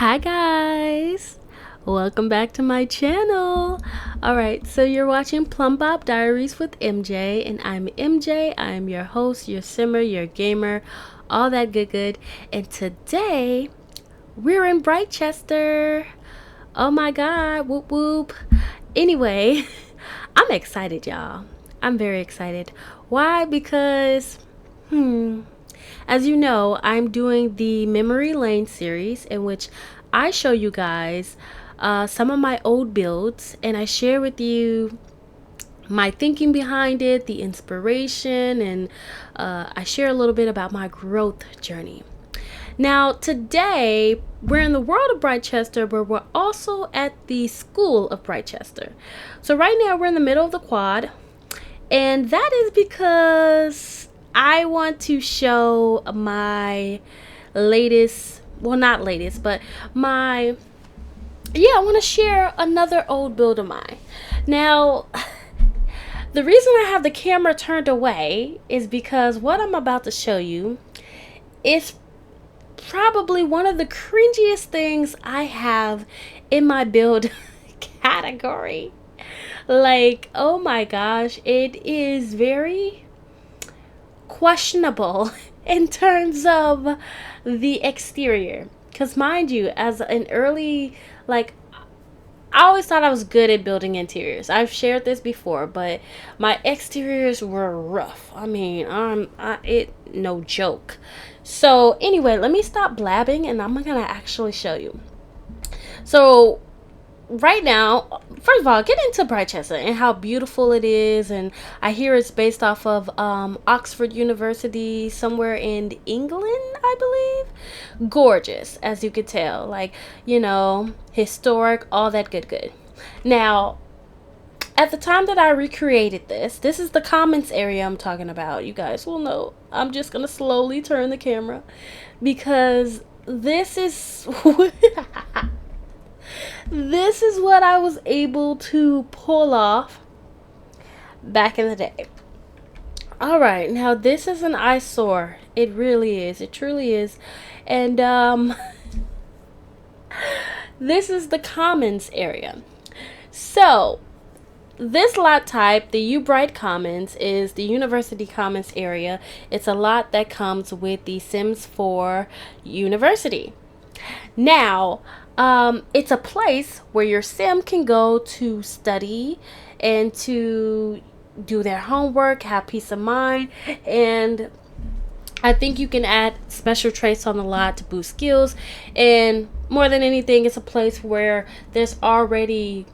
Hi guys, welcome back to my channel. Alright, so you're watching Plum Bob Diaries with MJ, and I'm MJ. I'm your host, your simmer, your gamer, all that good. And today we're in Britechester. Oh my god, whoop whoop. Anyway, I'm excited, y'all. I'm very excited. Why? Because as you know, I'm doing the Memory Lane series, in which I show you guys some of my old builds, and I share with you my thinking behind it, the inspiration, and I share a little bit about my growth journey. Now, today we're in the world of Britechester, but we're also at the school of Britechester. So right now we're in the middle of the quad, and that is because I want to show my latest, well, not latest, but I want to share another old build of mine. Now, the reason I have the camera turned away is because what I'm about to show you is probably one of the cringiest things I have in my build category. Like, oh my gosh, it is very questionable in terms of the exterior. Because mind you, as an early, I always thought I was good at building interiors. I've shared this before, but my exteriors were rough. I mean, no joke. So anyway, let me stop blabbing and I'm gonna actually show you. So right now, first of all, get into Britechester and how beautiful it is. And I hear it's based off of Oxford University, somewhere in England, I believe. Gorgeous, as you could tell, like, historic, all that good. Now, at the time that I recreated this is the commons area I'm talking about. You guys will know. I'm just gonna slowly turn the camera because this is this is what I was able to pull off back in the day. Alright, now this is an eyesore. It really is. It truly is. And this is the commons area. So this lot type, the UBrite Commons, is the University Commons area. It's a lot that comes with the Sims 4 University. Now, it's a place where your sim can go to study and to do their homework, have peace of mind, and I think you can add special traits on the lot to boost skills. And more than anything, it's a place where there's already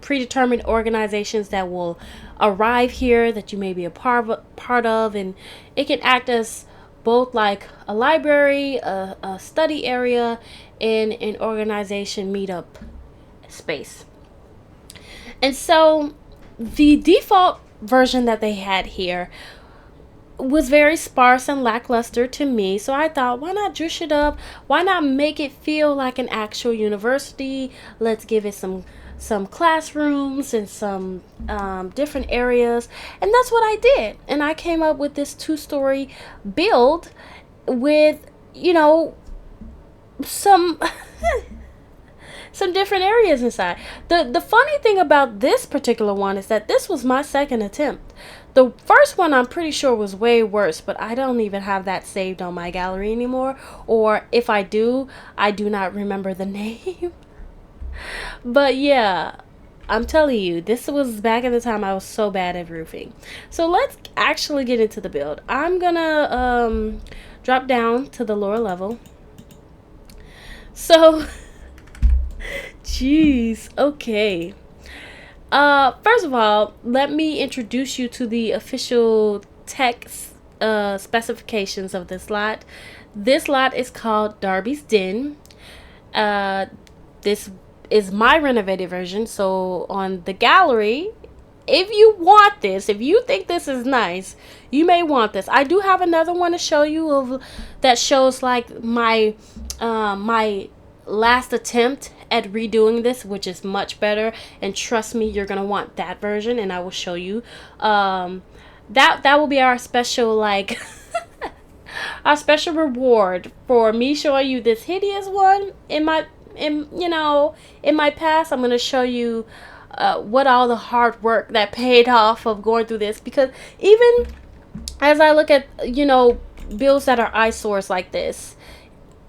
predetermined organizations that will arrive here that you may be a part of, and it can act as both like a library, a study area, and an organization meetup space. And so the default version that they had here was very sparse and lackluster to me, so I thought, why not juice it up? Why not make it feel like an actual university? Let's give it some classrooms and some different areas. And that's what I did, and I came up with this 2-story build with some some different areas inside. The funny thing about this particular one is that this was my second attempt. The first one I'm pretty sure was way worse, but I don't even have that saved on my gallery anymore, or if I do not remember the name. But yeah, I'm telling you, this was back in the time I was so bad at roofing. So let's actually get into the build. I'm gonna drop down to the lower level. So jeez, okay. First of all, let me introduce you to the official text specifications of this lot. This lot is called Darby's Den. This is my renovated version. So on the gallery, if you want this, if you think this is nice, you may want this. I do have another one to show you of that shows like my my last attempt at redoing this, which is much better, and trust me, you're gonna want that version, and I will show you. That will be our special, like a special reward for me showing you this hideous one in my past. I'm gonna show you what all the hard work that paid off of going through this, because even as I look at builds that are eyesores like this,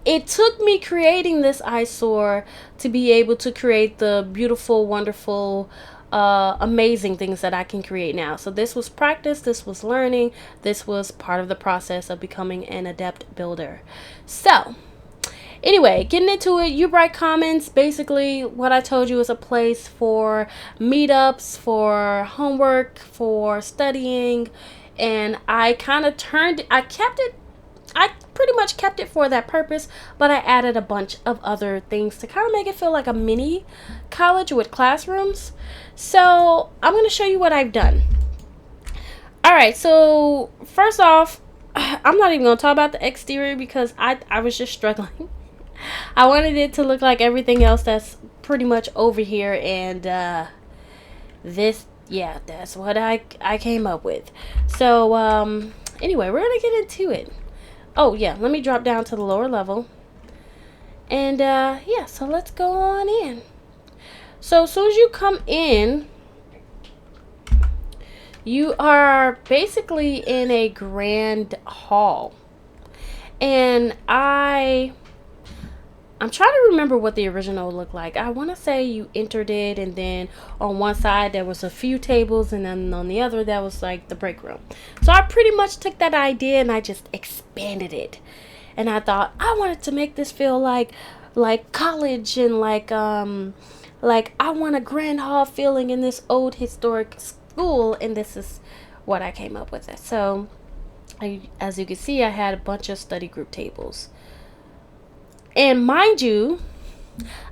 it took me creating this eyesore to be able to create the beautiful, wonderful, amazing things that I can create now. So this was practice, this was learning, this was part of the process of becoming an adept builder. So anyway, getting into it, UBrite Commons, basically what I told you, is a place for meetups, for homework, for studying, and I pretty much kept it for that purpose, but I added a bunch of other things to kind of make it feel like a mini college with classrooms. So I'm going to show you what I've done. Alright, so first off, I'm not even going to talk about the exterior because I was just struggling. I wanted it to look like everything else that's pretty much over here, and that's what I came up with. So anyway, we're going to get into it. Oh yeah, let me drop down to the lower level. And yeah, so let's go on in. So as soon as you come in, you are basically in a grand hall. And I'm trying to remember what the original looked like. I want to say you entered it, and then on one side there was a few tables, and then on the other that was like the break room. So I pretty much took that idea and I just expanded it. And I thought I wanted to make this feel like college, and like I want a grand hall feeling in this old historic school, and this is what I came up with. So as you can see, I had a bunch of study group tables. And mind you,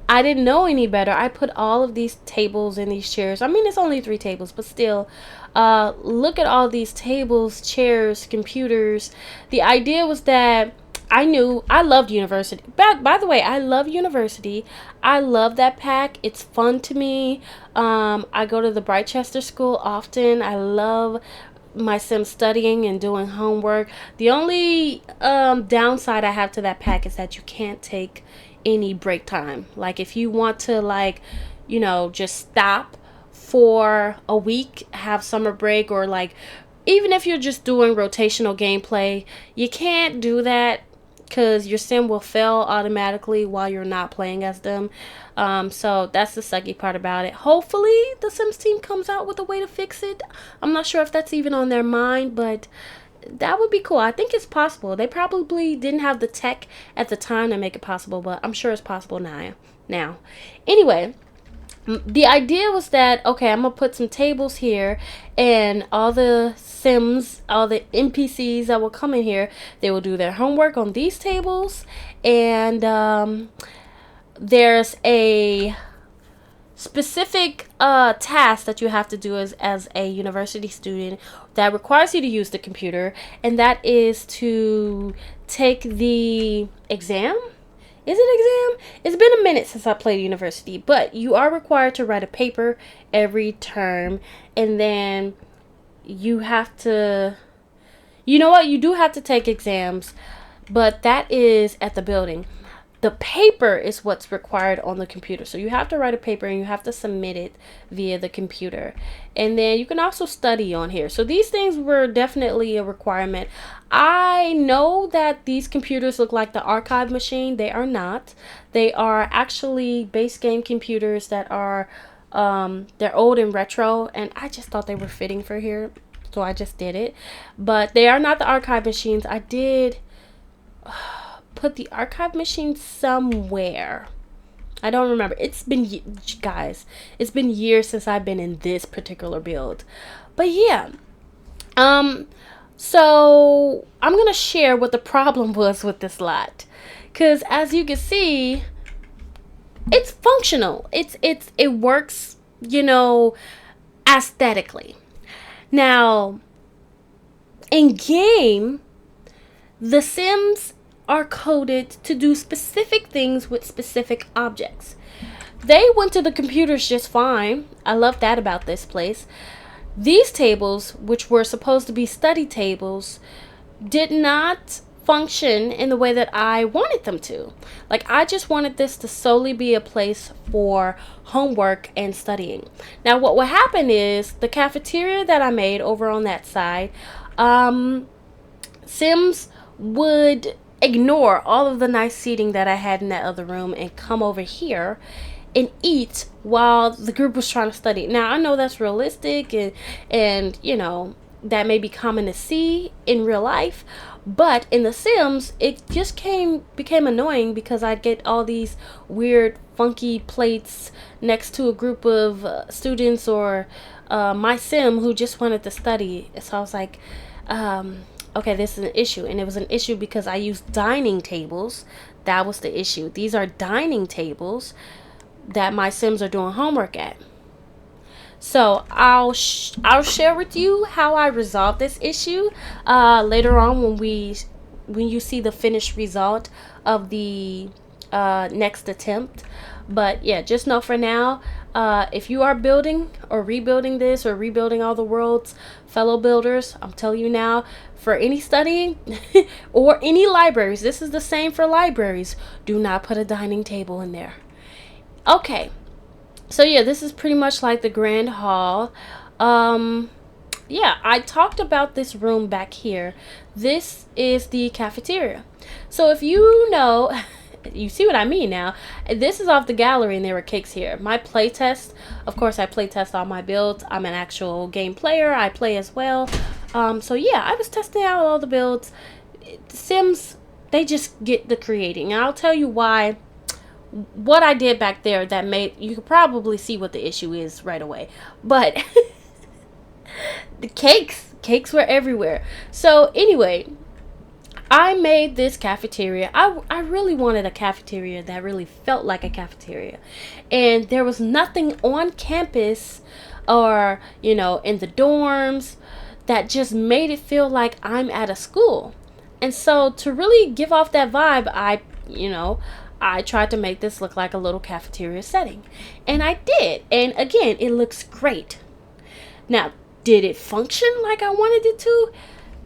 I didn't know any better. I put all of these tables and these chairs. I mean, it's only 3 tables, but still, look at all these tables, chairs, computers. The idea was that I knew I loved university. By the way, I love university. I love that pack. It's fun to me. I go to the Britechester school often. I love my sim studying and doing homework. The only downside I have to that pack is that you can't take any break time. Like if you want to just stop for a week, have summer break, or even if you're just doing rotational gameplay, you can't do that because your sim will fail automatically while you're not playing as them. So that's the sucky part about it. Hopefully the Sims team comes out with a way to fix it. I'm not sure if that's even on their mind, but that would be cool. I think it's possible. They probably didn't have the tech at the time to make it possible, but I'm sure it's possible now. Anyway, the idea was that, okay, I'm gonna put some tables here, and all the Sims, all the NPCs that will come in here, they will do their homework on these tables, and there's a specific task that you have to do as a university student that requires you to use the computer, and that is to take the exam. Is it exam? It's been a minute since I played university, but you are required to write a paper every term, and then you have to, you do have to take exams, but that is at the building. The paper is what's required on the computer. So you have to write a paper and you have to submit it via the computer. And then you can also study on here. So these things were definitely a requirement. I know that these computers look like the archive machine. They are not. They are actually base game computers that are, they're old and retro. And I just thought they were fitting for here. So I just did it. But they are not the archive machines. I did put the archive machine somewhere. I don't remember. It's been, guys, it's been years since I've been in this particular build. But yeah, so I'm gonna share what the problem was with this lot, because as you can see, it's functional. It works, aesthetically. Now, in game, the Sims are coded to do specific things with specific objects. They went to the computers just fine. I love that about this place. These tables, which were supposed to be study tables, did not function in the way that I wanted them to. Like, I just wanted this to solely be a place for homework and studying. Now, what will happen is the cafeteria that I made over on that side, Sims would ignore all of the nice seating that I had in that other room and come over here and eat while the group was trying to study. Now, I know that's realistic and you know, that may be common to see in real life, but in The Sims, it just became annoying because I'd get all these weird, funky plates next to a group of students or my sim who just wanted to study. So I was like, okay, this is an issue. And it was an issue because I used dining tables. That was the issue. These are dining tables that my sims are doing homework at. So I'll share with you how I resolved this issue later on when you see the finished result of the next attempt. But yeah, just know for now, if you are building or rebuilding this or rebuilding all the worlds, fellow builders, I'm telling you now, for any studying or any libraries, this is the same for libraries, do not put a dining table in there. Okay, so yeah, this is pretty much like the grand hall. Yeah, I talked about this room back here. This is the cafeteria. So if you know, you see what I mean now. This is off the gallery and there were cakes here. My playtest, of course I playtest all my builds. I'm an actual game player. I play as well. So yeah, I was testing out all the builds. The Sims, they just get the creating. And I'll tell you why. What I did back there that made, you could probably see what the issue is right away. But the cakes were everywhere. So anyway, I made this cafeteria. I really wanted a cafeteria that really felt like a cafeteria. And there was nothing on campus or, you know, in the dorms that just made it feel like I'm at a school. And so to really give off that vibe, I tried to make this look like a little cafeteria setting. And I did. And again, it looks great. Now, did it function like I wanted it to?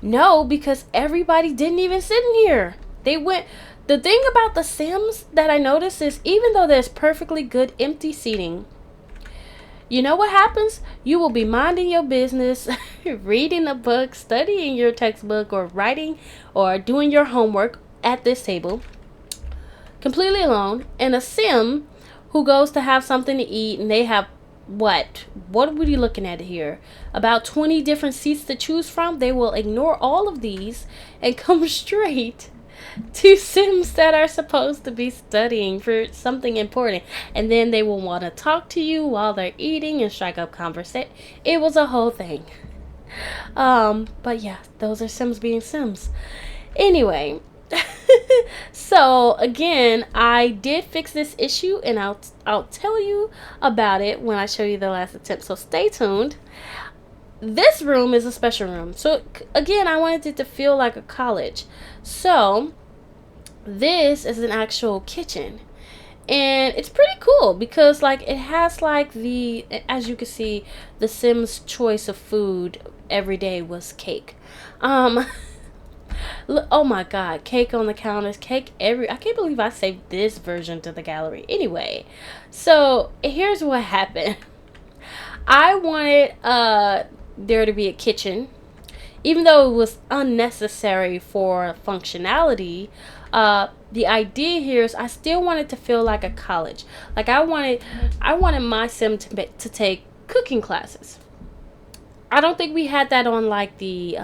No, because everybody didn't even sit in here. The thing about The Sims that I noticed is even though there's perfectly good empty seating, you know what happens? You will be minding your business, reading a book, studying your textbook, or writing or doing your homework at this table, completely alone, and a sim who goes to have something to eat, and they have what were you looking at here? About 20 different seats to choose from. They will ignore all of these and come straight to Sims that are supposed to be studying for something important, and then they will want to talk to you while they're eating and strike up conversation. It was a whole thing. But yeah, those are Sims being Sims. Anyway, so again, I did fix this issue, and I'll tell you about it when I show you the last attempt. So stay tuned. This room is a special room. So again, I wanted it to feel like a college. So this is an actual kitchen, and it's pretty cool because like it has like as you can see, the Sims choice of food every day was cake. Oh my god, cake on the counters, I can't believe I saved this version to the gallery. Anyway, so here's what happened. I wanted there to be a kitchen, even though it was unnecessary for functionality. The idea here is I still wanted to feel like a college. Like I wanted my sim to take cooking classes. I don't think we had that on like the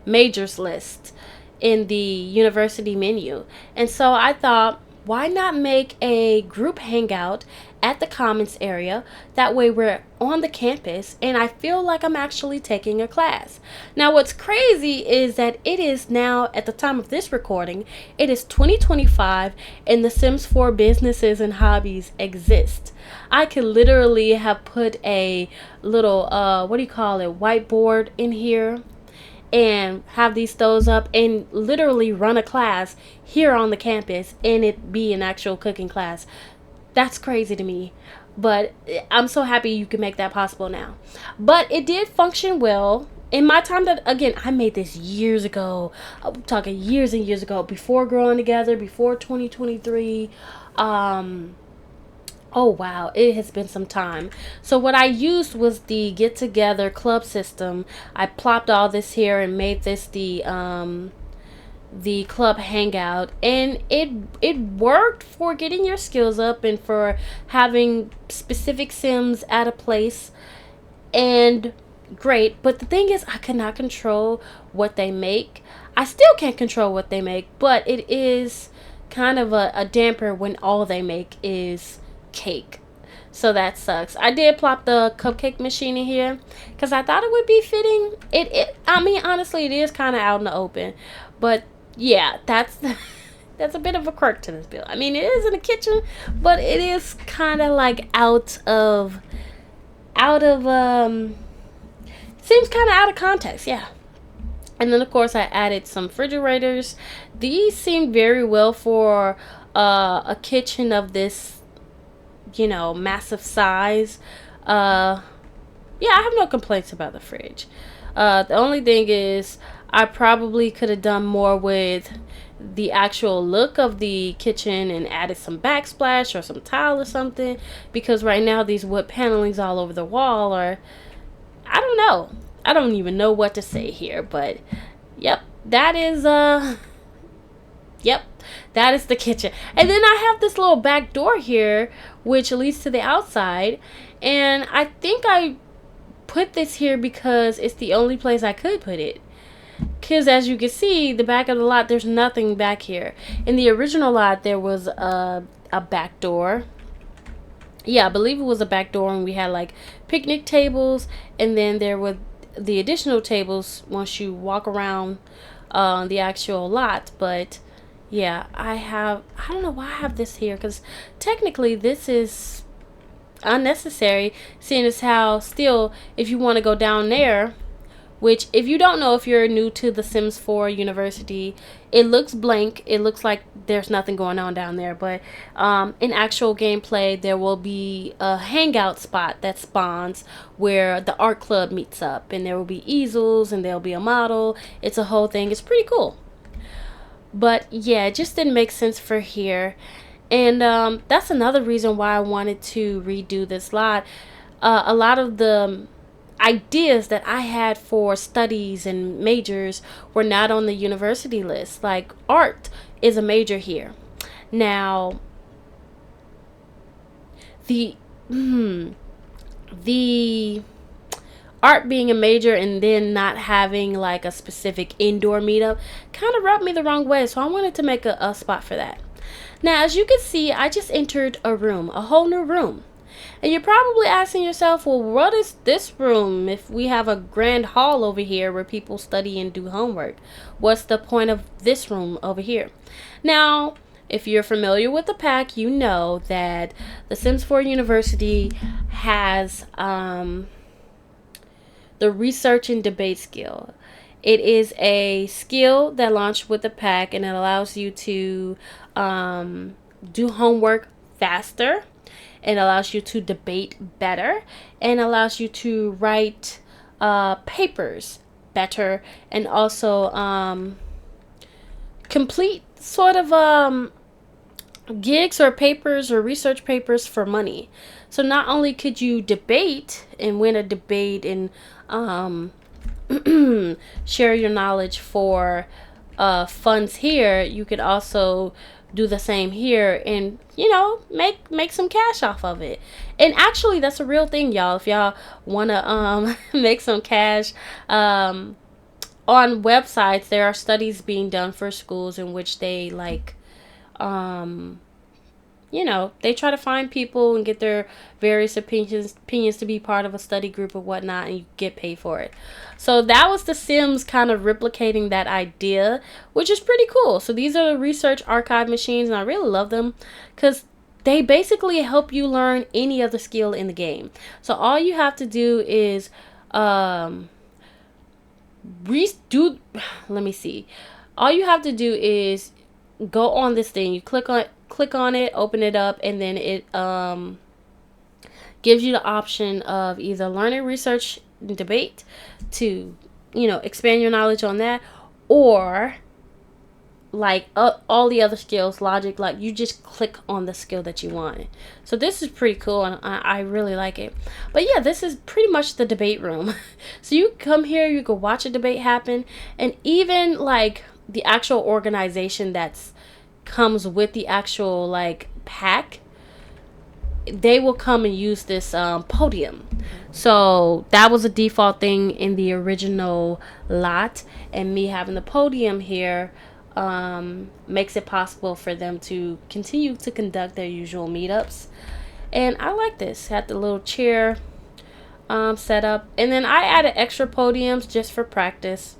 majors list in the university menu. And so I thought, why not make a group hangout at the commons area? That way we're on the campus and I feel like I'm actually taking a class. Now what's crazy is that it is now, at the time of this recording, it is 2025 and the Sims 4 businesses and hobbies exist. I could literally have put a little whiteboard in here and have these stoves up and literally run a class here on the campus and it be an actual cooking class. That's crazy to me, but I'm so happy you can make that possible now. But it did function well. in my time, that again, I made this years ago. I'm talking years and years ago, before growing together, before 2023. Oh wow, it has been some time. So what I used was the get together club system. I plopped all this here and made this the club hangout, and it worked for getting your skills up and for having specific sims at a place, and great. But the thing is, I cannot control what they make. I still can't control what they make, but it is kind of a damper when all they make is cake. So that sucks. I did plop the cupcake machine in here because I thought it would be fitting. I mean, honestly, it is kind of out in the open, but yeah, that's that's a bit of a quirk to this build. I mean, it is in the kitchen, but it is kind of like seems kind of out of context. Yeah. And then of course I added some refrigerators. These seem very well for a kitchen of this, massive size. Yeah, I have no complaints about the fridge. The only thing is, I probably could have done more with the actual look of the kitchen and added some backsplash or some tile or something, because right now these wood panelings all over the wall are, I don't know. I don't even know what to say here, but yep, that is yep, that is the kitchen. And then I have this little back door here which leads to the outside, and I think I put this here because it's the only place I could put it. Because as you can see, the back of the lot, there's nothing back here. In the original lot, there was a back door. Yeah, I believe it was a back door, and we had like picnic tables, and then there were the additional tables once you walk around the actual lot. But yeah, I don't know why I have this here, because technically this is unnecessary, seeing as how still, if you want to go down there, which, if you don't know, if you're new to the Sims 4 University, it looks blank. It looks like there's nothing going on down there. But in actual gameplay, there will be a hangout spot that spawns where the art club meets up. And there will be easels, and there'll be a model. It's a whole thing. It's pretty cool. But yeah, it just didn't make sense for here. And that's another reason why I wanted to redo this lot. A lot of the ideas that I had for studies and majors were not on the university list. Like art is a major here. Now, the art being a major and then not having like a specific indoor meetup kind of rubbed me the wrong way. So I wanted to make a spot for that. Now, as you can see, I just entered a room, a whole new room. And you're probably asking yourself, well, what is this room if we have a grand hall over here where people study and do homework? What's the point of this room over here? Now, if you're familiar with the pack, you know that the Sims 4 University has the research and debate skill. It is a skill that launched with the pack, and it allows you to do homework faster. It allows you to debate better, and allows you to write papers better, and also complete sort of gigs or papers or research papers for money. So not only could you debate and win a debate and share your knowledge for funds here, you could also do the same here and make some cash off of it. And actually, that's a real thing, y'all. If y'all want to make some cash on websites, there are studies being done for schools in which they like they try to find people and get their various opinions to be part of a study group or whatnot, and you get paid for it. So that was The Sims kind of replicating that idea, which is pretty cool. So these are the research archive machines, and I really love them because they basically help you learn any other skill in the game. So all you have to do is all you have to do is go on this thing. You click on it, open it up, and then it gives you the option of either learning, research, and debate, to expand your knowledge on that, or like all the other skills, logic, like you just click on the skill that you want. So this is pretty cool, and I really like it. But yeah, this is pretty much the debate room. So you come here, you can watch a debate happen, and even like the actual organization that's comes with the actual like pack, they will come and use this podium. So that was a default thing in the original lot, and me having the podium here makes it possible for them to continue to conduct their usual meetups. And I like this. Had the little chair set up, and then I added extra podiums just for practice,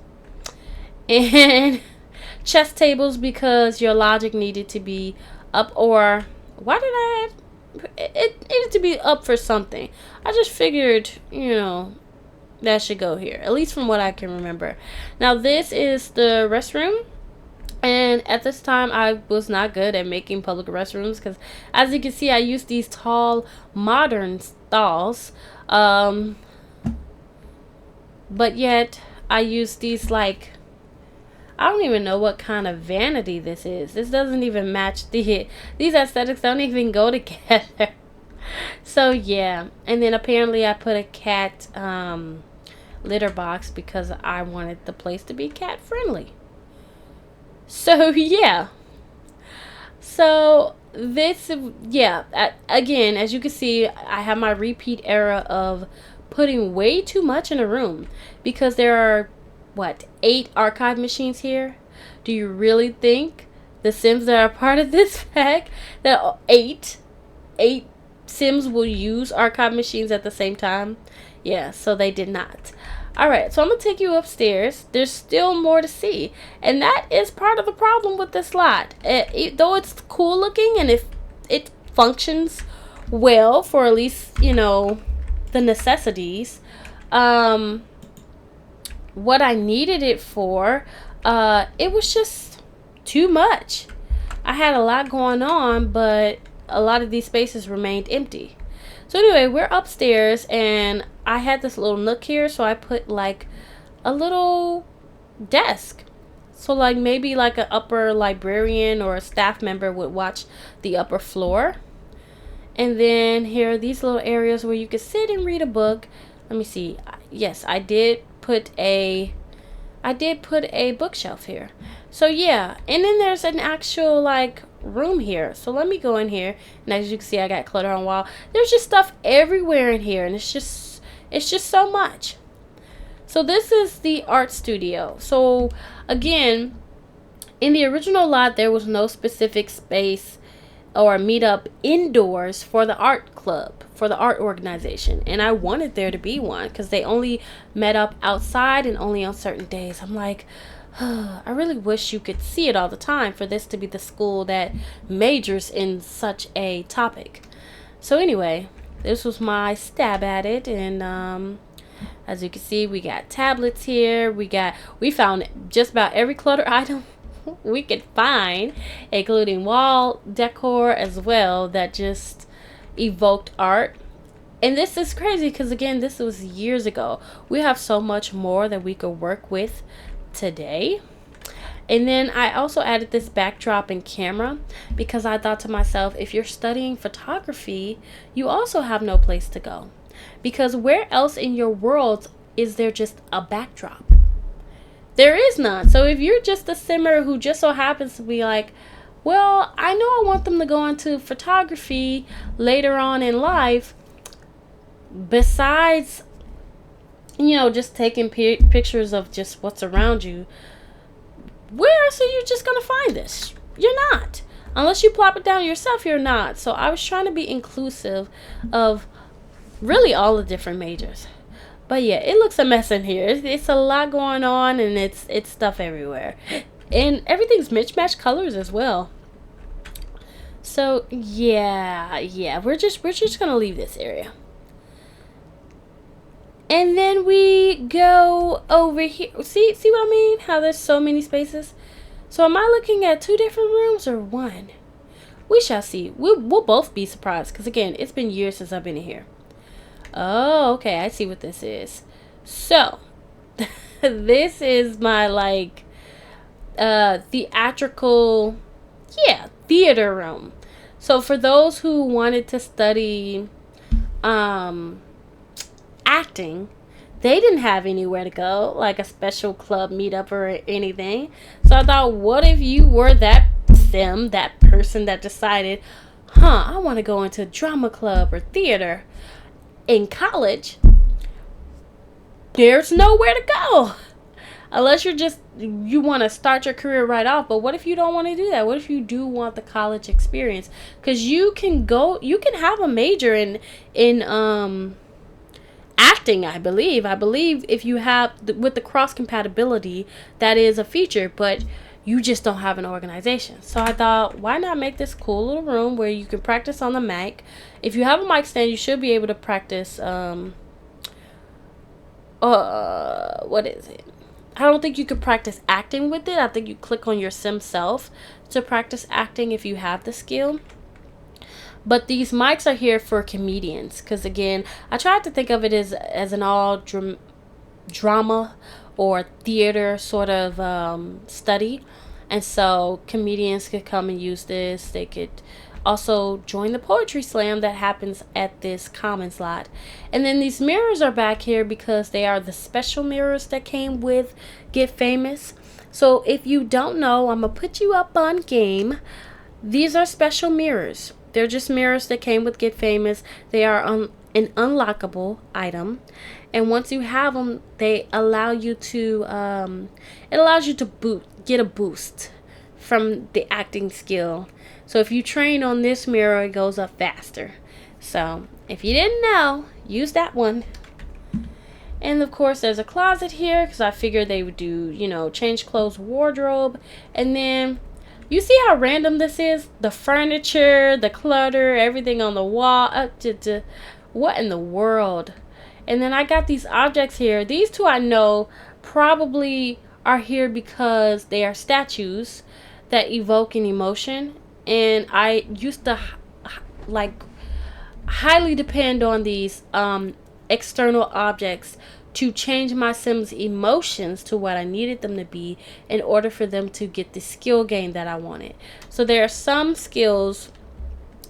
and chess tables because your logic needed to be up. Or why did I add it needed to be up for something. I just figured, that should go here, at least from what I can remember. Now this is the restroom, and at this time I was not good at making public restrooms because, as you can see, I used these tall modern stalls, but yet I used these like, I don't even know what kind of vanity this is. This doesn't even match these aesthetics don't even go together. So yeah, and then apparently I put a cat litter box because I wanted the place to be cat friendly. So yeah. So this, yeah, again, as you can see, I have my repeat era of putting way too much in a room because there are, 8 archive machines here? Do you really think the Sims that are part of this pack, that 8 Sims will use archive machines at the same time? Yeah, so they did not. Alright, so I'm going to take you upstairs. There's still more to see. And that is part of the problem with this lot. Though it's cool looking and if it functions well for at least, the necessities, what I needed it for, it was just too much. I had a lot going on, but a lot of these spaces remained empty. So anyway, we're upstairs, and I had this little nook here, so I put like a little desk. So like maybe like an upper librarian or a staff member would watch the upper floor. And then here are these little areas where you could sit and read a book. Let me see. Yes, I did put a bookshelf here. So yeah, and then there's an actual like room here. So let me go in here, and as you can see, I got clutter on the wall. There's just stuff everywhere in here, and it's just so much. So this is the art studio. So again, in the original lot, there was no specific space or meetup indoors for the art club, for the art organization, and I wanted there to be one because they only met up outside and only on certain days. I'm like, I really wish you could see it all the time for this to be the school that majors in such a topic. So anyway, this was my stab at it, and as you can see, we got tablets here. We found just about every clutter item we could find, including wall decor as well, that just evoked art. And this is crazy because, again, this was years ago. We have so much more that we could work with today. And then I also added this backdrop and camera because I thought to myself, if you're studying photography, you also have no place to go, because where else in your world is there just a backdrop? There is none. So if you're just a simmer who just so happens to be like, well, I know I want them to go into photography later on in life, besides, just taking pictures of just what's around you, where else are you just going to find this? You're not. Unless you plop it down yourself, you're not. So I was trying to be inclusive of really all the different majors. But yeah, it looks a mess in here. It's a lot going on, and it's stuff everywhere, and everything's mismatched colors as well. So yeah, we're just gonna leave this area, and then we go over here. See what I mean? How there's so many spaces. So am I looking at 2 different rooms or 1? We shall see. We'll both be surprised because, again, it's been years since I've been in here. Oh, okay, I see what this is. So, This is my like theatrical, yeah, theater room. So for those who wanted to study acting, they didn't have anywhere to go, like a special club meetup or anything. So I thought, what if you were that that person that decided, I want to go into drama club or theater in college? There's nowhere to go. Unless you want to start your career right off. But what if you don't want to do that? What if you do want the college experience? Because you can have a major in acting, I believe if you have with the cross compatibility, that is a feature, but you just don't have an organization. So I thought, why not make this cool little room where you can practice on the mic. If you have a mic stand, you should be able to practice what is it? I don't think you could practice acting with it. I think you click on your sim self to practice acting if you have the skill. But these mics are here for comedians, because again, I tried to think of it as an all drama or theater sort of study. And so comedians could come and use this. They could also join the poetry slam that happens at this commons lot. And then these mirrors are back here because they are the special mirrors that came with Get Famous. So if you don't know, I'm going to put you up on game. These are special mirrors. They're just mirrors that came with Get Famous. They are an unlockable item. And once you have them, they allow you to, it allows you to get a boost from the acting skill. So if you train on this mirror, it goes up faster. So if you didn't know, use that one. And of course, there's a closet here because I figured they would do, change clothes, wardrobe. And then you see how random this is? The furniture, the clutter, everything on the wall. What in the world? And then I got these objects here. These two I know probably are here because they are statues that evoke an emotion. And I used to highly depend on these external objects to change my Sims' emotions to what I needed them to be in order for them to get the skill gain that I wanted. So there are some skills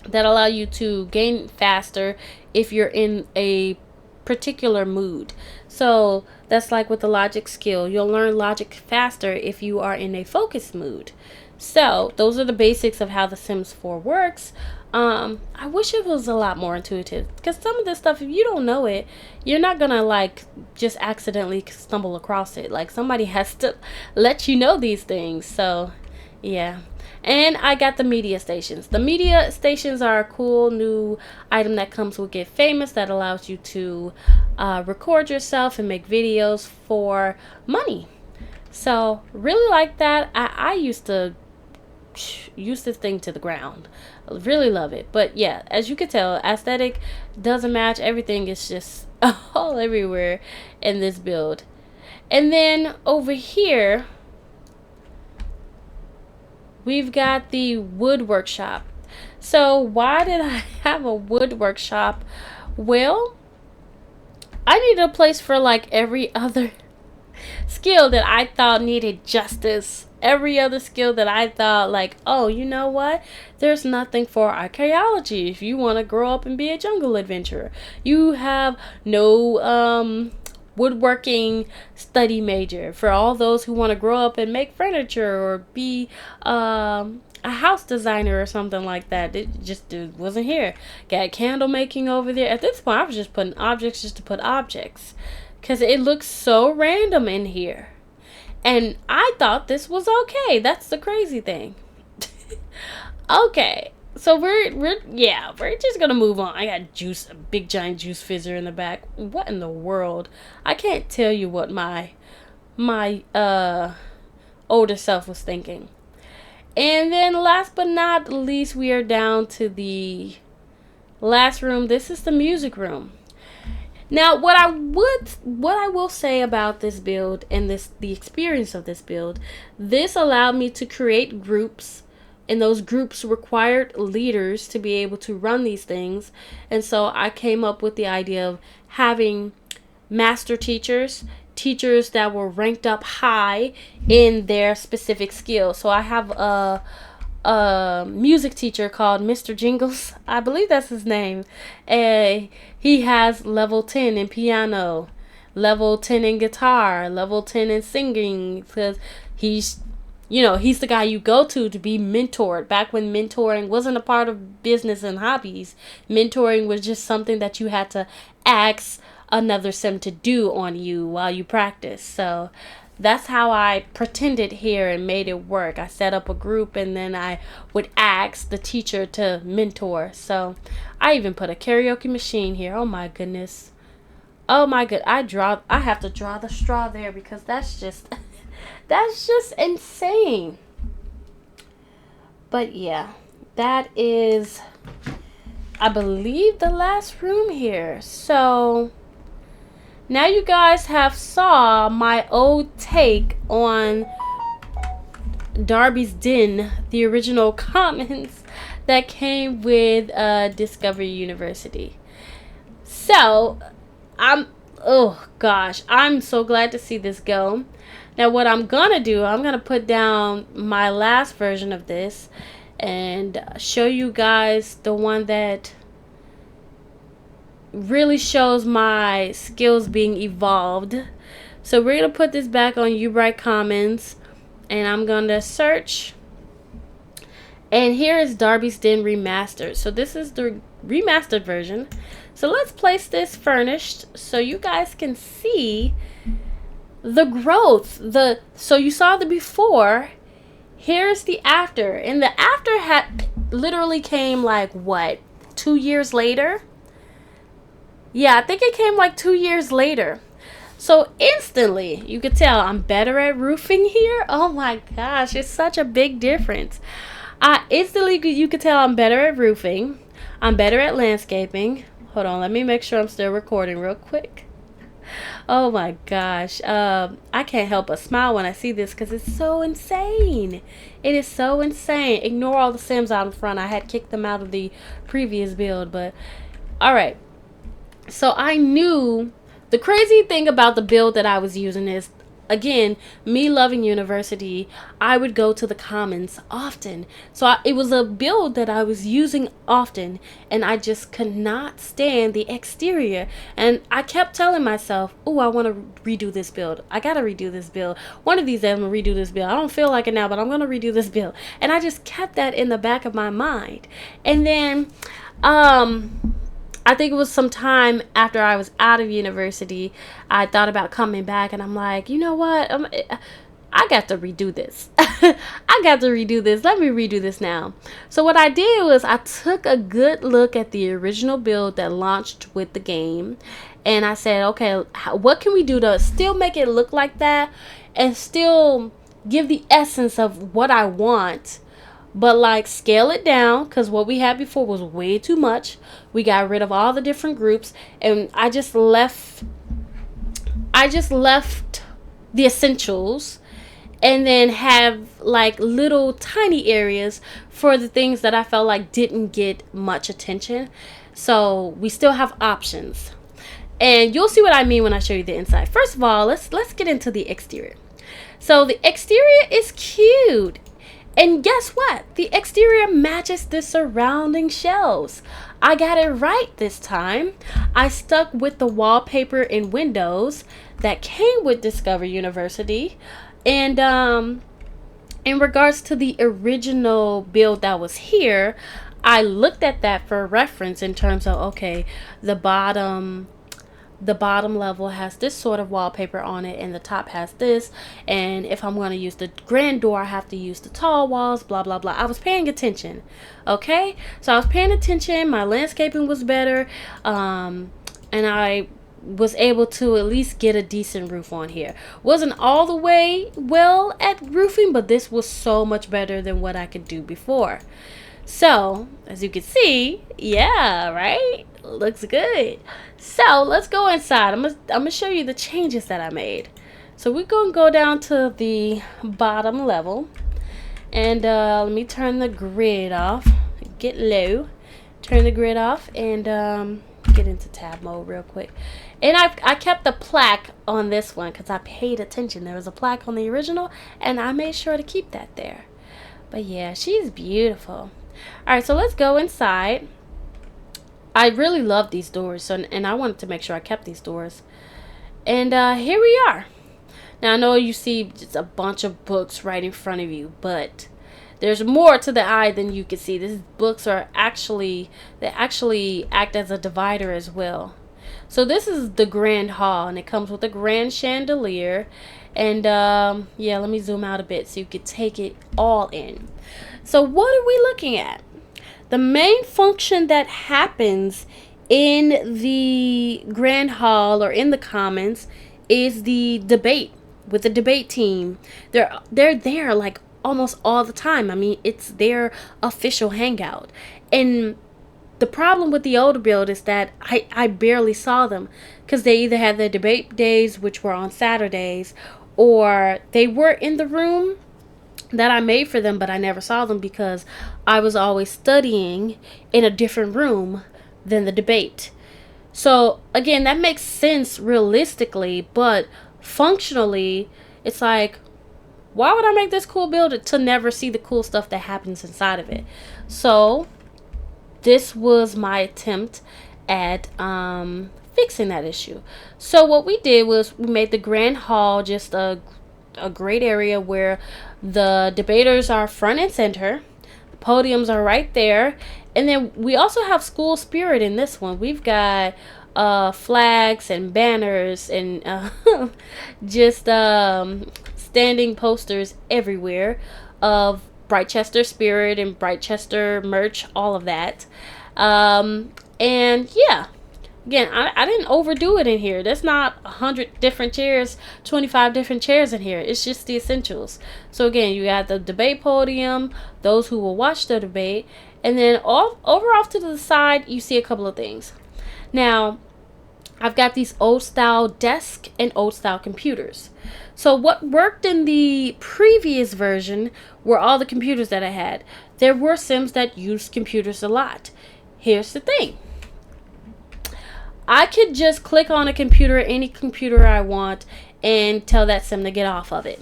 that allow you to gain faster if you're in a particular mood. So that's like with the logic skill. You'll learn logic faster if you are in a focused mood. So those are the basics of how The Sims 4 works. I wish it was a lot more intuitive, because some of this stuff, if you don't know it, you're not gonna just accidentally stumble across it. Like, somebody has to let you know these things. So yeah. And I got the media stations. The media stations are a cool new item that comes with Get Famous that allows you to record yourself and make videos for money. So really like that. I used to use this thing to the ground. I really love it. But yeah, as you can tell, aesthetic doesn't match. Everything is just all everywhere in this build. And then over here, we've got the wood workshop. So why did I have a wood workshop? Well, I needed a place for like every other skill that I thought needed justice. Every other skill that I thought like, oh, you know what? There's nothing for archaeology if you want to grow up and be a jungle adventurer. You have no woodworking study major for all those who want to grow up and make furniture or be a house designer or something like that. It just wasn't here. Got candle making over there. At this point, I was just putting objects just to put objects, because it looks so random in here. And I thought this was okay. That's the crazy thing. Okay. So we're just gonna move on. I got a big giant juice fizzer in the back. What in the world? I can't tell you what my older self was thinking. And then last but not least, we are down to the last room. This is the music room. Now, what I will say about this build and the experience of this build, this allowed me to create groups, and those groups required leaders to be able to run these things. And so I came up with the idea of having master teachers teachers that were ranked up high in their specific skill. So I have a music teacher called Mr. Jingles. I believe that's his name. And he has level 10 in piano, level 10 in guitar, level 10 in singing, because he's he's the guy you go to be mentored. Back when mentoring wasn't a part of business and hobbies, mentoring was just something that you had to ask another sim to do on you while you practice. So that's how I pretended here and made it work. I set up a group and then I would ask the teacher to mentor. So I even put a karaoke machine here. Oh my goodness. Oh my god. I have to draw the straw there because that's just that's just insane. But yeah, that is, I believe, the last room here. So now you guys have saw my old take on Darby's Den, the original Commons that came with Discovery University. So oh gosh, I'm so glad to see this go. Now what I'm gonna do, I'm gonna put down my last version of this and show you guys the one that really shows my skills being evolved. So we're gonna put this back on UBrite Commons and I'm gonna search, and here is Darby's Den Remastered. So this is the remastered version. So let's place this furnished so you guys can see the growth. So you saw the before, here's the after, and the after had literally came like what, 2 years later? Yeah, I think it came like 2 years later. So instantly, you could tell I'm better at roofing here. Oh my gosh, it's such a big difference. Instantly, you could tell I'm better at roofing. I'm better at landscaping. Hold on, let me make sure I'm still recording real quick. Oh my gosh. I can't help but smile when I see this because it's so insane. It is so insane. Ignore all the Sims out in front. I had kicked them out of the previous build, but alright. So I knew the crazy thing about the build that I was using is, again, me loving university, I would go to the Commons often. So it was a build that I was using often, and I just could not stand the exterior. And I kept telling myself, oh, I want to redo this build. I got to redo this build. One of these days I'm going to redo this build. I don't feel like it now, but I'm going to redo this build. And I just kept that in the back of my mind. And then, I think it was some time after I was out of university, I thought about coming back, and I'm like, you know what? I got to redo this. I got to redo this. Let me redo this now. So what I did was I took a good look at the original build that launched with the game, and I said, okay, what can we do to still make it look like that and still give the essence of what I want, but like scale it down, because what we had before was way too much. We got rid of all the different groups, and I just left the essentials, and then have like little tiny areas for the things that I felt like didn't get much attention. So we still have options, and you'll see what I mean when I show you the inside. First of all, let's get into the exterior. So the exterior is cute. And guess what? The exterior matches the surrounding shelves. I got it right this time. I stuck with the wallpaper in Windows that came with Discover University. And in regards to the original build that was here, I looked at that for reference in terms of, okay, the bottom level has this sort of wallpaper on it, and the top has this, and if I'm going to use the grand door, I have to use the tall walls, blah blah blah. I was paying attention. Okay, so I was paying attention. My landscaping was better, and I was able to at least get a decent roof on here. Wasn't all the way well at roofing, but this was so much better than what I could do before. So as you can see, yeah, right, looks good. So let's go inside. I'm gonna show you the changes that I made. So we're gonna go down to the bottom level, and let me turn the grid off. Get low, turn the grid off, and get into tab mode real quick. And I kept the plaque on this one because I paid attention. There was a plaque on the original, and I made sure to keep that there. But yeah, she's beautiful. All right, so let's go inside. I really love these doors, and I wanted to make sure I kept these doors. And here we are. Now I know you see just a bunch of books right in front of you, but there's more to the eye than you can see. These books are actually act as a divider as well. So this is the grand hall, and it comes with a grand chandelier. And yeah, let me zoom out a bit so you can take it all in. So what are we looking at? The main function that happens in the grand hall or in the commons is the debate with the debate team. They're there like almost all the time. I mean, it's their official hangout. And the problem with the older build is that I barely saw them because they either had their debate days, which were on Saturdays, or they were in the room that I made for them, but I never saw them because I was always studying in a different room than the debate. So again, that makes sense realistically, but functionally, it's like, why would I make this cool build to never see the cool stuff that happens inside of it? So this was my attempt at fixing that issue. So what we did was we made the grand hall just a great area where the debaters are front and center. The podiums are right there. And then we also have school spirit in this one. We've got flags and banners and just standing posters everywhere of Britechester spirit and Britechester merch, all of that. And yeah, again, I didn't overdo it in here. There's not 100 different chairs, 25 different chairs in here. It's just the essentials. So again, you got the debate podium, those who will watch the debate, and then over off to the side, you see a couple of things. Now, I've got these old style desks and old style computers. So what worked in the previous version were all the computers that I had. There were sims that used computers a lot. Here's the thing. I could just click on a computer, any computer I want, and tell that sim to get off of it.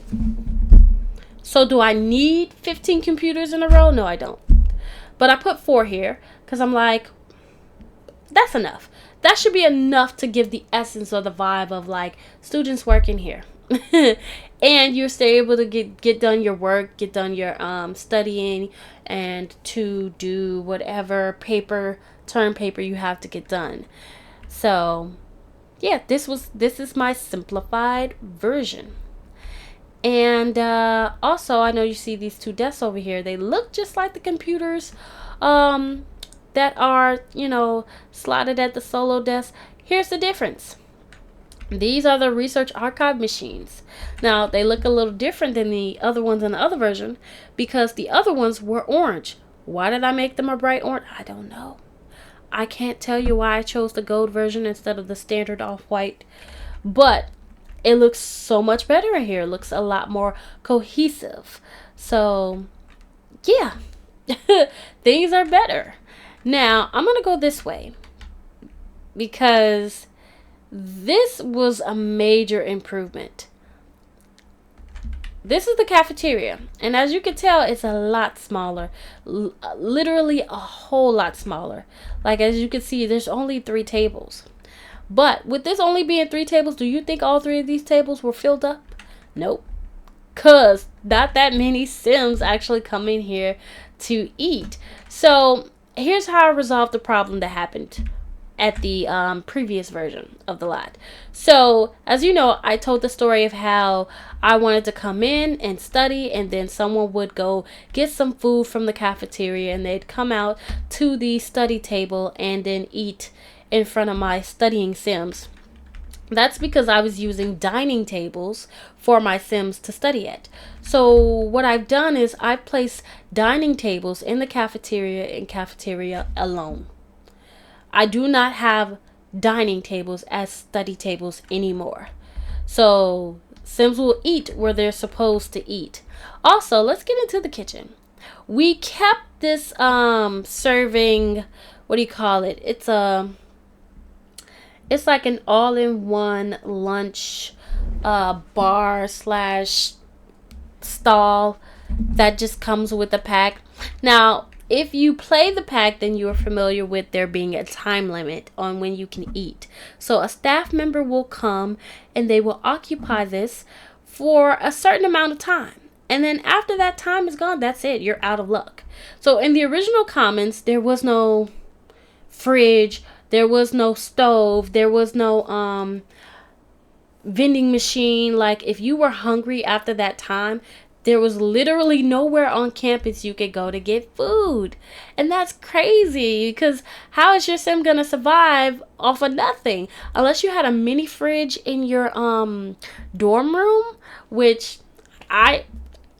So do I need 15 computers in a row? No, I don't. But I put 4 here because I'm like, that's enough. That should be enough to give the essence or the vibe of like students working here. And you're still able to get done your work, get done your studying, and to do whatever term paper you have to get done. So yeah, this is my simplified version. And also, I know you see these 2 desks over here. They look just like the computers that are, you know, slotted at the solo desk. Here's the difference. These are the research archive machines. Now, they look a little different than the other ones in the other version because the other ones were orange. Why did I make them a bright orange? I don't know. I can't tell you why I chose the gold version instead of the standard off-white. But it looks so much better in here. It looks a lot more cohesive. So, yeah. Things are better. Now, I'm going to go this way because this was a major improvement. This is the cafeteria, and as you can tell, it's a lot smaller, literally a whole lot smaller. Like, as you can see, there's only 3 tables. But with this only being 3 tables, do you think all 3 of these tables were filled up? Nope. Because not that many sims actually come in here to eat. So here's how I resolved the problem that happened at the previous version of the lot. So as you know, I told the story of how I wanted to come in and study, and then someone would go get some food from the cafeteria and they'd come out to the study table and then eat in front of my studying sims. That's because I was using dining tables for my sims to study at. So what I've done is I've placed dining tables in the cafeteria and cafeteria alone. I do not have dining tables as study tables anymore. So sims will eat where they're supposed to eat. Also, let's get into the kitchen. We kept this serving, what do you call it? It's a It's like an all-in-one lunch bar slash stall that just comes with the pack. Now, if you play the pack, then you are familiar with there being a time limit on when you can eat. So a staff member will come and they will occupy this for a certain amount of time. And then after that time is gone, that's it. You're out of luck. So in the original Commons, there was no fridge, there was no stove, there was no vending machine. Like, if you were hungry after that time, there was literally nowhere on campus you could go to get food. And that's crazy, because how is your sim gonna survive off of nothing? Unless you had a mini fridge in your dorm room, which I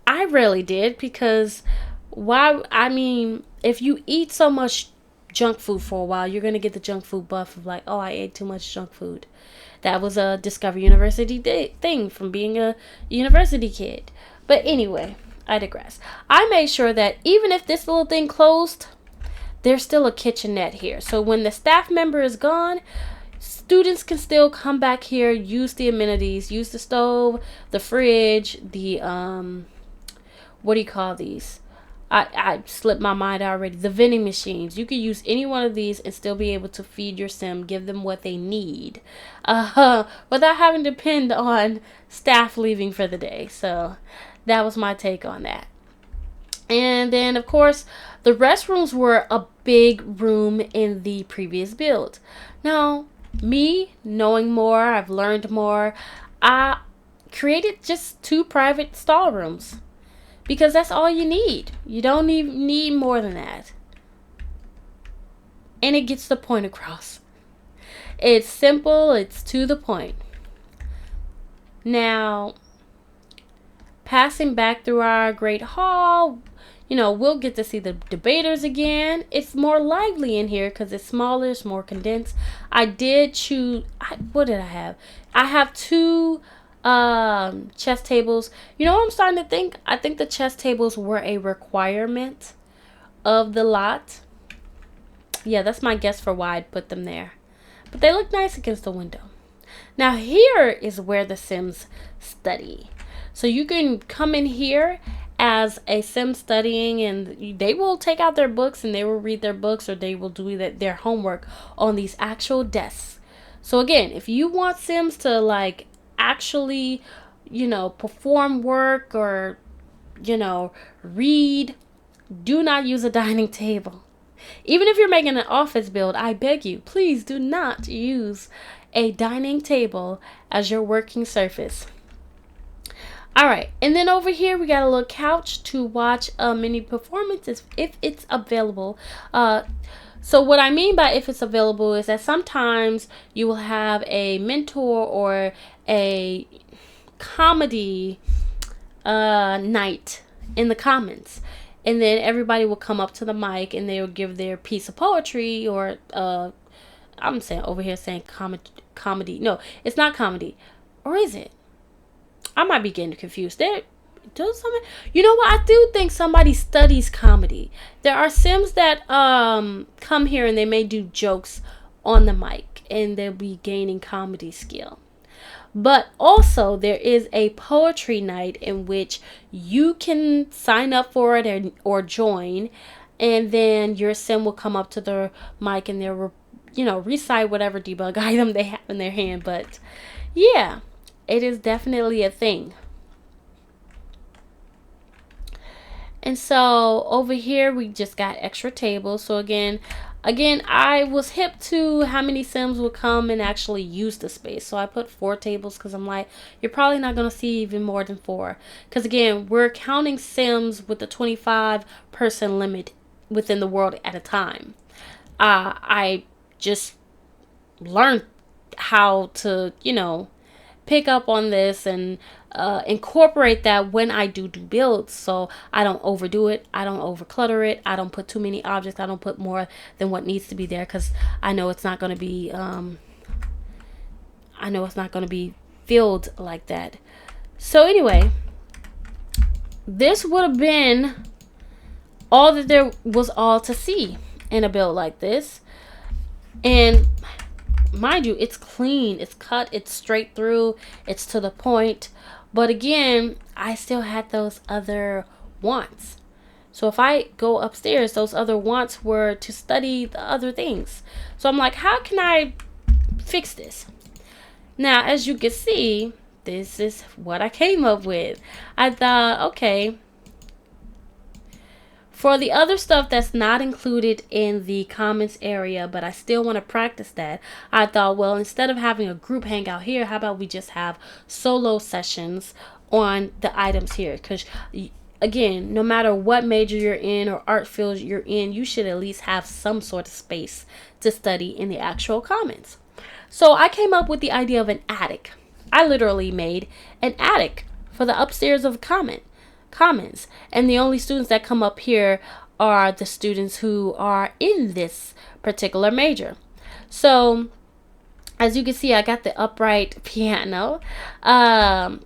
rarely did, because why? I mean, if you eat so much junk food for a while, you're gonna get the junk food buff of like, oh, I ate too much junk food. That was a Discovery University thing from being a university kid. But anyway, I digress. I made sure that even if this little thing closed, there's still a kitchenette here. So when the staff member is gone, students can still come back here, use the amenities, use the stove, the fridge, the, what do you call these? I slipped my mind already. The vending machines. You could use any one of these and still be able to feed your sim, give them what they need, without having to depend on staff leaving for the day. So that was my take on that. And then, of course, the restrooms were a big room in the previous build. Now, me knowing more, I've learned more. I created just 2 private stall rooms, because that's all you need. You don't need more than that. And it gets the point across. It's simple. It's to the point. Now, passing back through our great hall, we'll get to see the debaters again. It's more lively in here because it's smaller, it's more condensed. I did choose, what did I have? I have 2 chess tables. You know what I'm starting to think? I think the chess tables were a requirement of the lot. Yeah, that's my guess for why I'd put them there. But they look nice against the window. Now here is where the Sims study. So you can come in here as a sim studying, and they will take out their books and they will read their books, or they will do their homework on these actual desks. So again, if you want Sims to like actually, perform work or, read, do not use a dining table. Even if you're making an office build, I beg you, please do not use a dining table as your working surface. All right, and then over here we got a little couch to watch mini performances if it's available. So what I mean by if it's available is that sometimes you will have a mentor or a comedy night in the Commons, and then everybody will come up to the mic and they will give their piece of poetry, or I'm saying over here saying comedy. No, it's not comedy, or is it? I might be getting confused. There, do something. You know what? I do think somebody studies comedy. There are Sims that come here and they may do jokes on the mic, and they'll be gaining comedy skill. But also there is a poetry night in which you can sign up for it or join, and then your Sim will come up to the mic and they'll recite whatever debug item they have in their hand. But yeah, it is definitely a thing. And so over here we just got extra tables. So again, I was hip to how many Sims would come and actually use the space. So I put 4 tables because I'm like, you're probably not going to see even more than 4. Because again, we're counting Sims with the 25 person limit within the world at a time. I just learned how to, pick up on this and incorporate that when I do builds, so I don't overdo it, I don't overclutter it, I don't put too many objects, I don't put more than what needs to be there, because I know it's not going to be filled like that. So anyway, this would have been all that there was all to see in a build like this. And mind you, it's clean, it's cut, it's straight through, it's to the point. But again, I still had those other wants. So if I go upstairs, those other wants were to study the other things. So I'm like, how can I fix this? Now, as you can see, this is what I came up with. I thought, okay, for the other stuff that's not included in the Commons area, but I still want to practice that, I thought, well, instead of having a group hangout here, how about we just have solo sessions on the items here? Because again, no matter what major you're in or art field you're in, you should at least have some sort of space to study in the actual Commons. So I came up with the idea of an attic. I literally made an attic for the upstairs of Commons, and the only students that come up here are the students who are in this particular major. So as you can see, I got the upright piano.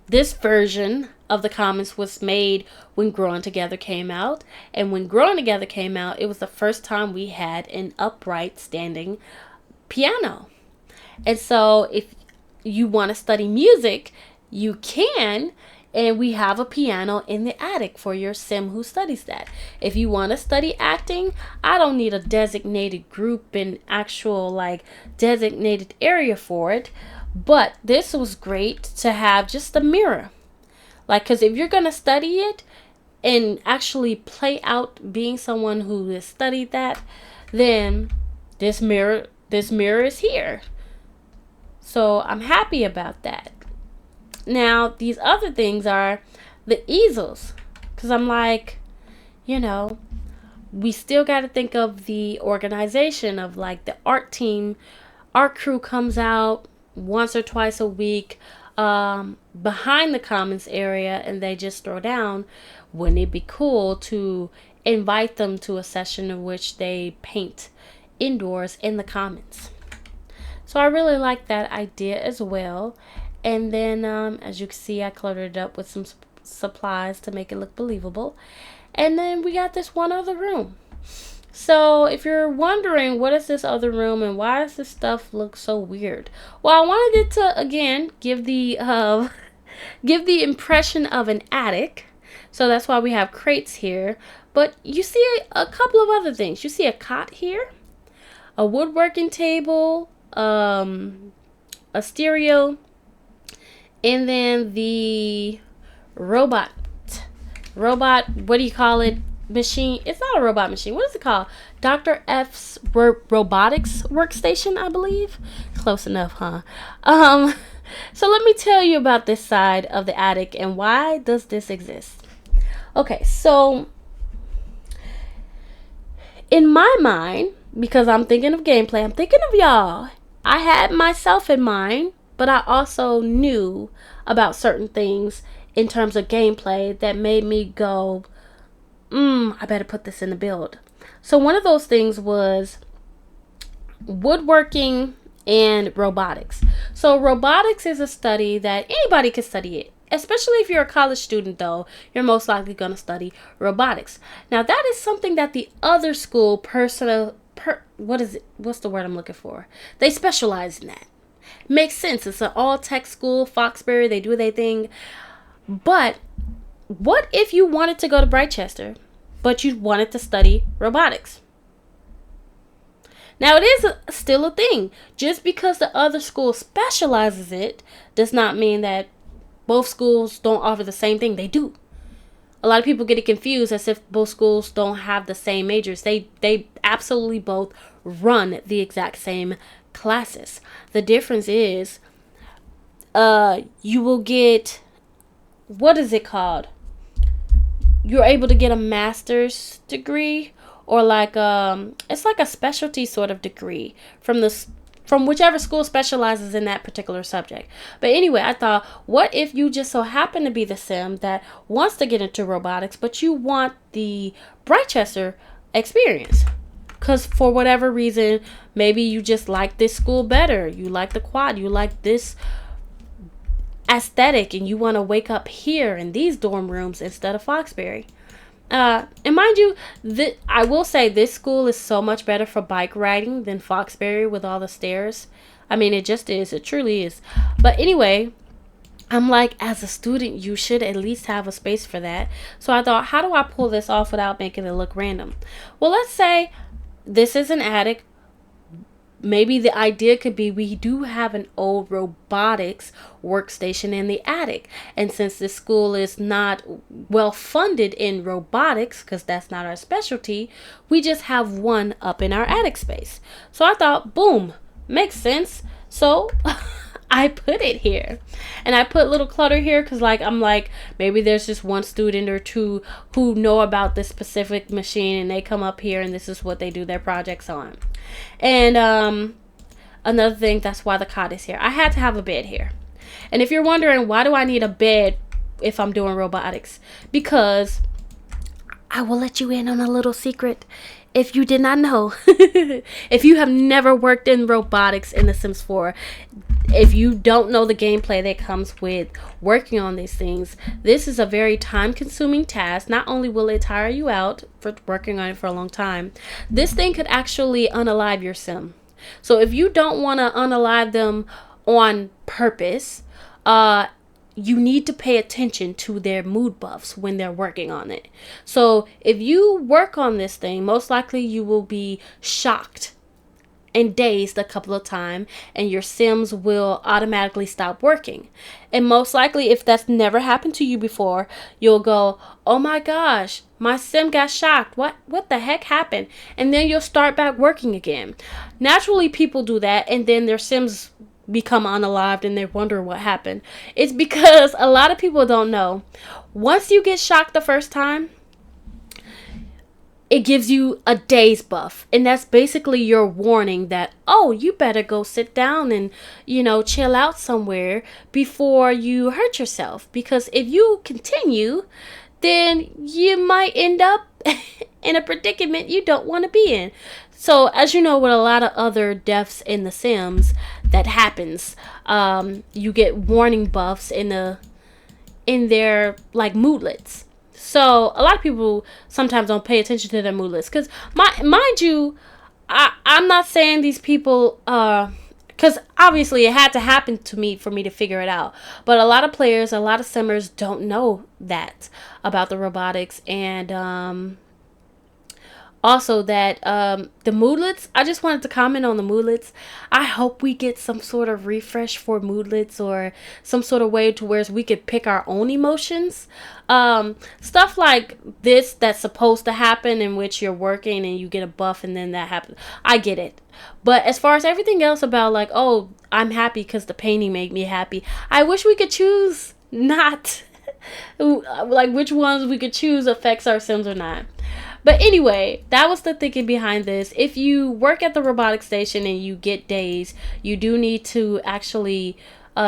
This version of the Commons was made when Growing Together came out, and when Growing Together came out, it was the first time we had an upright standing piano. And so if you want to study music, you can. And we have a piano in the attic for your sim who studies that. If you want to study acting, I don't need a designated group and actual like designated area for it. But this was great to have just a mirror. Like, because if you're going to study it and actually play out being someone who has studied that, then this mirror is here. So I'm happy about that. Now, these other things are the easels. Because I'm like, we still got to think of the organization of like the art team. Art crew comes out once or twice a week behind the Commons area and they just throw down. Wouldn't it be cool to invite them to a session in which they paint indoors in the Commons? So I really like that idea as well. And then, as you can see, I cluttered it up with some supplies to make it look believable. And then we got this one other room. So if you're wondering, what is this other room and why does this stuff look so weird? Well, I wanted it to, again, give the impression of an attic. So that's why we have crates here. But you see a couple of other things. You see a cot here, a woodworking table, a stereo, and then the robot, what do you call it? Machine. It's not a robot machine. What is it called? Dr. F's robotics workstation, I believe. Close enough, huh? So let me tell you about this side of the attic and why does this exist. Okay, so in my mind, because I'm thinking of gameplay, I'm thinking of y'all. I had myself in mind, but I also knew about certain things in terms of gameplay that made me go, I better put this in the build. So one of those things was woodworking and robotics. So robotics is a study that anybody can study it. Especially if you're a college student, though, you're most likely going to study robotics. Now, that is something that the other school what's the word I'm looking for? They specialize in that. Makes sense. It's an all-tech school, Foxbury, they do their thing. But what if you wanted to go to Britechester, but you wanted to study robotics? Now, it is still a thing. Just because the other school specializes it does not mean that both schools don't offer the same thing. They do. A lot of people get it confused as if both schools don't have the same majors. They absolutely both run the exact same classes. The difference is you will get, what is it called? You're able to get a master's degree, or like it's like a specialty sort of degree from whichever school specializes in that particular subject. But anyway, I thought, what if you just so happen to be the sim that wants to get into robotics, but you want the Britechester experience? Because for whatever reason, maybe you just like this school better. You like the quad. You like this aesthetic, and you want to wake up here in these dorm rooms instead of Foxbury. And mind you, I will say this school is so much better for bike riding than Foxbury with all the stairs. I mean, it just is. It truly is. But anyway, I'm like, as a student, you should at least have a space for that. So I thought, how do I pull this off without making it look random? Well, let's say this is an attic. Maybe the idea could be we do have an old robotics workstation in the attic. And since this school is not well funded in robotics, because that's not our specialty, we just have one up in our attic space. So I thought, boom, makes sense. So I put it here. And I put little clutter here because I'm like, maybe there's just one student or two who know about this specific machine and they come up here and this is what they do their projects on. And another thing, that's why the cot is here. I had to have a bed here. And if you're wondering, why do I need a bed if I'm doing robotics? Because I will let you in on a little secret. If you did not know, if you have never worked in robotics in The Sims 4, if you don't know the gameplay that comes with working on these things, this is a very time-consuming task. Not only will it tire you out for working on it for a long time, this thing could actually unalive your sim. So if you don't want to unalive them on purpose, you need to pay attention to their mood buffs when they're working on it. So if you work on this thing, most likely you will be shocked and dazed a couple of times, and your sims will automatically stop working. And most likely, if that's never happened to you before, you'll go, oh my gosh, my sim got shocked. What the heck happened? And then you'll start back working again. Naturally, people do that, and then their sims become unalived and they wonder what happened. It's because a lot of people don't know. Once you get shocked the first time, it gives you a daze buff, and that's basically your warning that, oh, you better go sit down and chill out somewhere before you hurt yourself, because if you continue, then you might end up in a predicament you don't want to be in. So as you know, with a lot of other deaths in The Sims, that happens. You get warning buffs in their moodlets. So a lot of people sometimes don't pay attention to their moodlets, because mind you, I'm not saying these people because obviously it had to happen to me for me to figure it out. But a lot of players, a lot of simmers don't know that about the robotics, and also that the moodlets, I just wanted to comment on the moodlets. I hope we get some sort of refresh for moodlets, or some sort of way to where we could pick our own emotions. Stuff like this that's supposed to happen, in which you're working and you get a buff and then that happens. I get it. But as far as everything else about oh, I'm happy because the painting made me happy, I wish we could choose not which ones we could choose affects our sims or not. But anyway, that was the thinking behind this. If you work at the robotics station and you get dazed, you do need to actually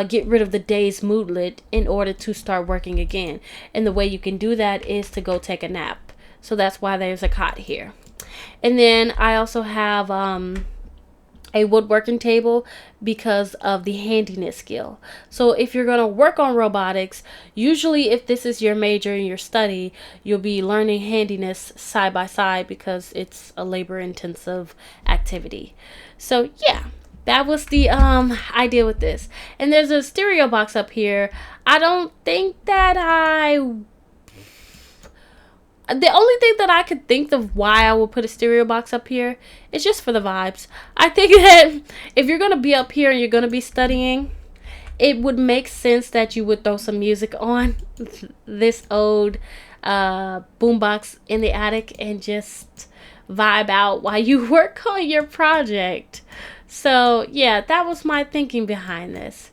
get rid of the dazed moodlet in order to start working again. And the way you can do that is to go take a nap. So that's why there's a cot here. And then I also have a woodworking table because of the handiness skill. So if you're going to work on robotics, usually if this is your major in your study, you'll be learning handiness side by side because it's a labor intensive activity. So yeah, that was the idea with this. And there's a stereo box up here. I don't think that the only thing that I could think of why I would put a stereo box up here is just for the vibes. I think that if you're going to be up here and you're going to be studying, it would make sense that you would throw some music on this old boombox in the attic and just vibe out while you work on your project. So yeah, that was my thinking behind this.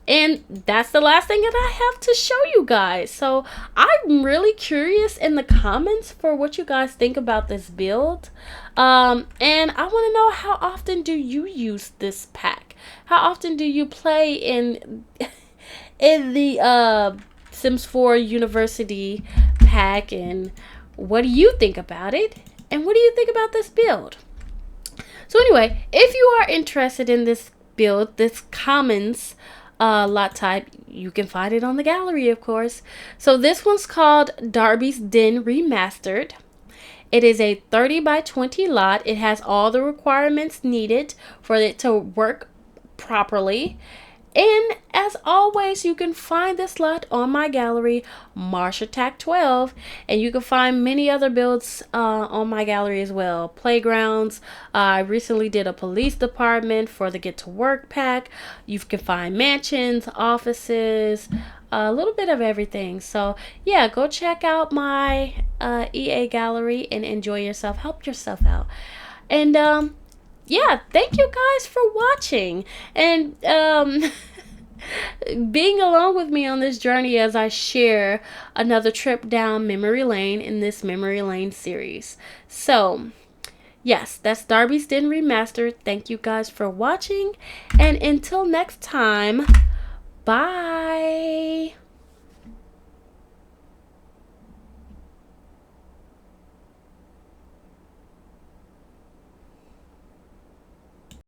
And that's the last thing that I have to show you guys. So I'm really curious in the comments for what you guys think about this build. And I want to know, how often do you use this pack? How often do you play in the Sims 4 University pack? And what do you think about it? And what do you think about this build? So anyway, if you are interested in this build, this Commons lot type, you can find it on the gallery, of course. So this one's called Darby's Den Remastered. It is a 30 by 20 lot. It has all the requirements needed for it to work properly. And as always, you can find this lot on my gallery, Marsh Attack 12, and you can find many other builds on my gallery as well. Playgrounds, I recently did a police department for the Get to Work pack. You can find mansions, offices, a little bit of everything. So yeah, go check out my EA gallery and enjoy yourself. Help yourself out. And yeah, thank you guys for watching and being along with me on this journey as I share another trip down memory lane in this memory lane series. So yes, that's Darby's Den Remastered. Thank you guys for watching, and until next time, bye.